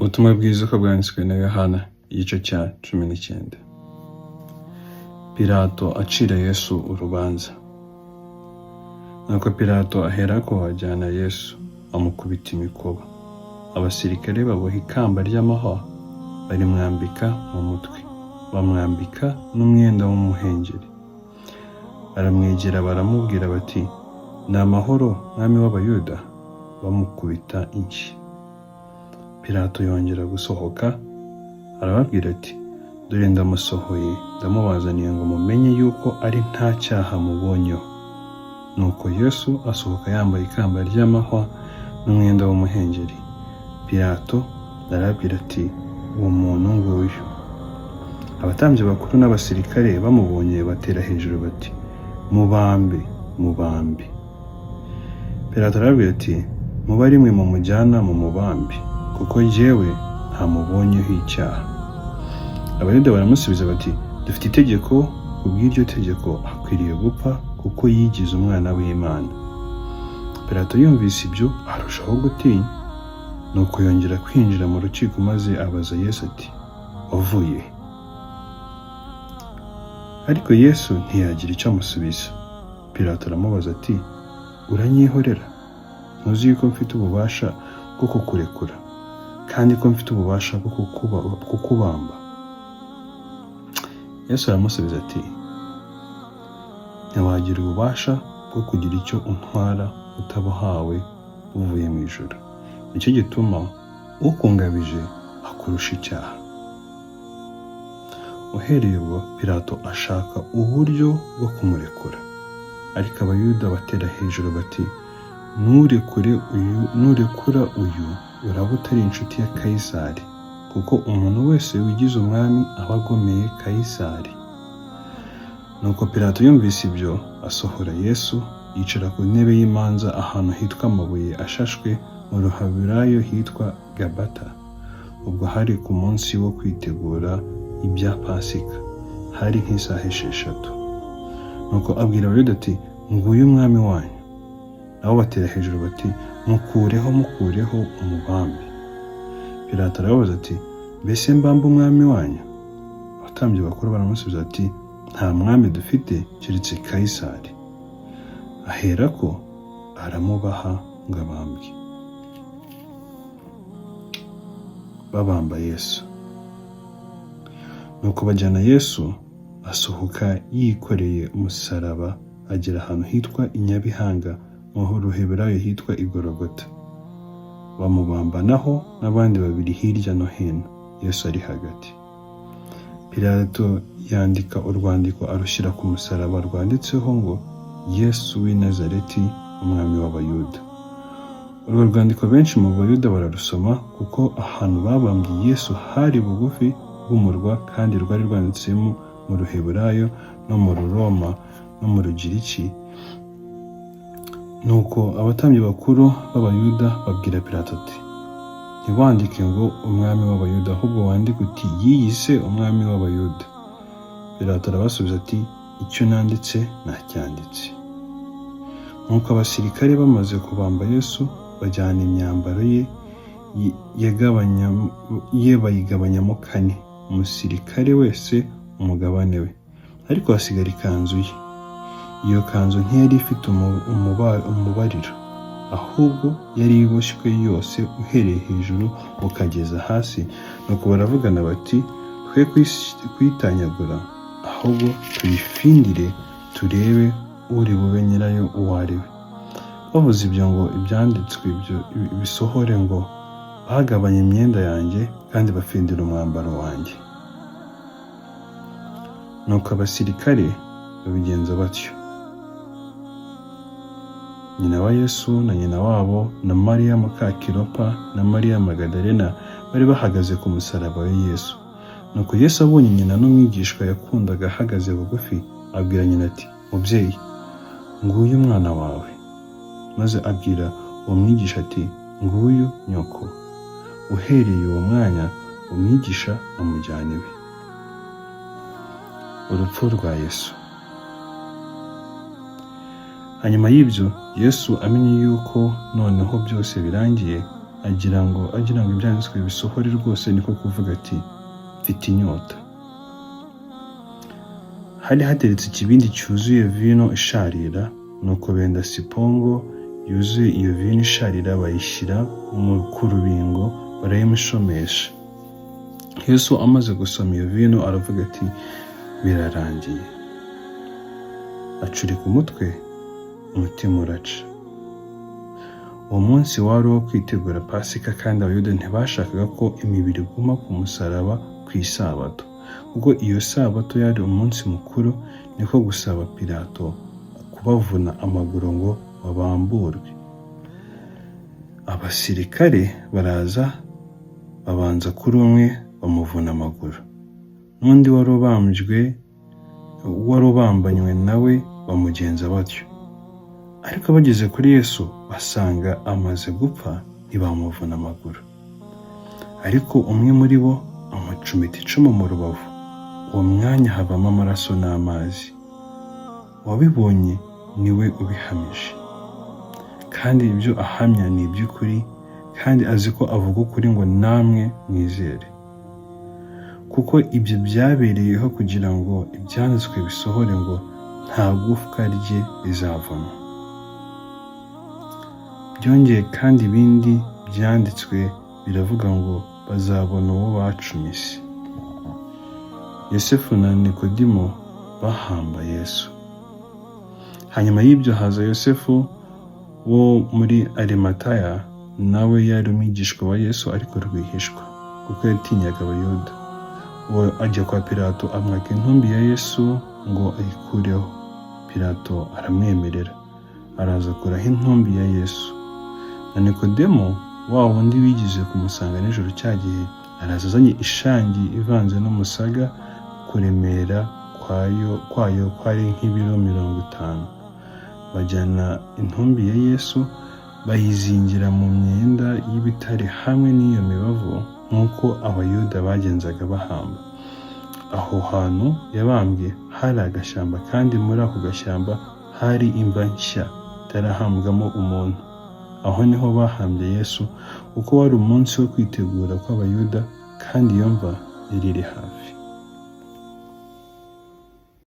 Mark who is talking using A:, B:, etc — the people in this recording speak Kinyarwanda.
A: Ubutumwa bwiza uko bwanditswe na Yohana igice cya 19. Pilato acira Yesu urubanza. Nuko Pilato aherako ajyana Yesu amukubita imikoba. Abasirikare baboha ikamba ry'amahwa barimwambika mu mutwe, bamwambika n'umwenda w'umuhengeri. Baramwegera baramubwira bati, "Ni amahoro mwami w'Abayuda?" Bamukubita inshyi. Pilato yongera gusohoka arababwira ati, "Dore ndamusohoye, ndamubazaniye ngo mumenye yuko ari nta cyaha mubonyeho." Nuko Yesu asohoka yambaye ikamba ry'amahwa n'umwenda w'umuhengeri. Pilato arababwira ati, "Uwo muntu nguyu." Abatambyi bakuru n'abasirikare bamubonye batera hejuru bati, "Mubambe, mubambe." Pilato arababwira ati, "Muba rimwe mumujyana mu mubambi, kuko jyewe ntamubonyeho icyaha." Abayuda baramusubiza bati, "Dufite itegeko, kubw'iryo tegeko akwiriye gupfa, kuko yigize umwana w'Imana." Pilato yumvise ibyo arushaho gutinya. Nuko yongera kwinjira mu rukiko maze abaza Yesu ati, "Wavuye he?" Ariko Yesu ntiyagira icyo amusubiza. Pilato aramubaza ati, "Uranyihorera? Ntuzi yuko mfite ububasha bwo kukurekura, kandi ko mfite ububasha bwo kukubamba?" Yesu aramusubiza ati, "Ntiwagira ububasha bwo kugira icyo untwara utabuhawe buvuye mu ijuru. Nicyo gituma ukungabije akurusha icyaha." Uhereye ubwo Pilato ashaka uburyo bwo kumurekura, ariko Abayuda batera hejuru bati, "Nurekura uyu uraba utari inshuti ya Kayisari, kuko umuntu wese wigize umwami aba agomeye Kayisari." Nuko Pilato yumvise ibyo asohora Yesu, yicara ku ntebe y'imanza ahantu hitwa Amabuye Ashashwe, mu ruhaburayo hitwa Gabata. Ubwo hari ku munsi wo kwitegura ibya Pasika, hari nk'isaha 6. Nuko abwira Abayuda ati, "Nguyu umwami wanyu." Nabo batera hejuru bati, "Mukureho, mukureho umubambe." Pilato arababaza ati, "Mbese mbamba umwami wanyu?" Abatambyi bakuru baramusubiza ati, "Nta mwami dufite keretse Kayisari." Aherako aramubaha ngo abambwe. Babamba Yesu. Nuko bajyana Yesu, asohoka yikoreye umusaraba, agera ahantu hitwa i Nyabihanga, mu ruheburayo hitwa Igorogota. Bamubambanaho n'abandi babiri hirya no hino, Yesu ari hagati. Pilato yandika urwandiko arushyira ku musaraba rwanditseho ngo, "Yesu w'i Nazareti, umwami w'Abayuda." Urwo rwandiko benshi mu Bayuda bararusoma, kuko ahantu babambye Yesu hari bugufi bw'umurwa, kandi rwari rwanditsemo mu ruheburayo no mu ruroma no mu rugiriki. Nuko abatambyi bakuru b'Abayuda babwira Pilato ati, "Ntiwandike ngo umwami w'Abayuda, ahubwo wandike uti yiyise umwami w'Abayuda." Pilato arabasubiza ati, "Icyo nanditse nacyanditse." Nuko abasirikare bamaze kubamba Yesu, bajyana imyambaro ye bayigabanyamo 4, umusirikare wese umugabane we, ariko hasigara ikanzu ye. Iyo kanzu ntiyari ifite umubariro, ahubwo yari iboshywe yose uhereye hejuru ukageza hasi. Nuko baravugana bati, "Twe kuyitanyagura, ahubwo tuyifindire turebe uri bube nyirayo uwo ari we." Bavuze ibyo ngo ibyanditswe ibyo bisohore, ngo, "Bagabanya imyenda yanjye kandi bafindira umwambaro wanjye." Nuko abasirikare babigenza batyo. Nyina wa Yesu na nyina wabo na Mariya muka Kilopa na Mariya Magadalena bari bahagaze ku musaraba wa Yesu. Nuko Yesu abonye nyina n'umwigishwa yakundaga ahagaze bugufi, abwira nyina ati, "Mubyeyi, nguyu umwana wawe." Maze abwira uwo mwigisha ati, "Nguyu nyoko." Uhereye uwo mwanya umwigisha amujyana iwe. Urupfu rwa Yesu. Hanyuma y'ibyo Yesu amenye yuko noneho byose birangiye, agira ngo ibyanditswe bisohore rwose, niko kuvuga ati mfite inyota. Hari hateretse ikibindi cyuzuye vino isharira, nuko benda sipongo yuzuye iyo vino isharira bayishyira ku rubingo barayimushomesha. Yesu amaze gusoma iyo vino aravuga ati birarangiye. Acurika umutwe, umutima uraca. Uwo munsi wari uwo kwitegura Pasika, kandi Abayuda ntibashakaga ko imibiri iguma ku musaraba ku isabato, kuko iyo sabato yari umunsi mukuru. Niko gusaba Pilato kubavuna amaguru ngo babamburwe. Abasirikare baraza babanza kuri umwe bamuvuna amaguru, n'undi wari ubambanywe nawe bamugenza batyo. Ariko bageze kuri Yesu basanga amaze gupfa, ntibamuvuna amaguru. Ariko umwe muri bo amucumita icumu mu rubavu, uwo mwanya havamo amaraso n'amazi. Uwabibonye niwe ubihamije, kandi ibyo ahamya ni iby'ukuri, kandi azi ko avuga ukuri ngo namwe mwizere. Kuko ibyo byabereyeho kugira ngo ibyanditswe bisohore ngo nta gufwa rye rizavamo. Byongeye kandi ibindi byanditswe biravuga ngo bazabona uwo bacumise. Yosefu na Nikodimo bahamba Yesu. Hanyuma y'ibyo haza Yosefu wo muri Arimataya, nawe yari umwigishwa wa Yesu ariko rwihishwa, kuko yatinyaga Abayuda. Uwo ajya kwa Pilato amwaka intumbi ya Yesu ngo ayikureho. Pilato aramwemerera, araza akuraho intumbi ya Yesu. Na Nikodemo, wa wundi wigize kumusanga nijoro cya gihe, araza azanye ishangi ivanze n'umusaga, kuremera kwayo kwari nk'ibiro 50. Bajyana intumbi ya Yesu bayizingira mu myenda y'ibitare hamwe n'iyo mibavu, nk'uko Abayuda bagenzaga bahamba. Aho hantu yabambwe hari agashyamba, kandi muri ako gashyamba hari imva nshya itarahambwamo umuntu. Aho niho bahambye Yesu, kuko wari umunsi wo kwitegura kw'Abayuda, kandi iyo mva yari iri hafi.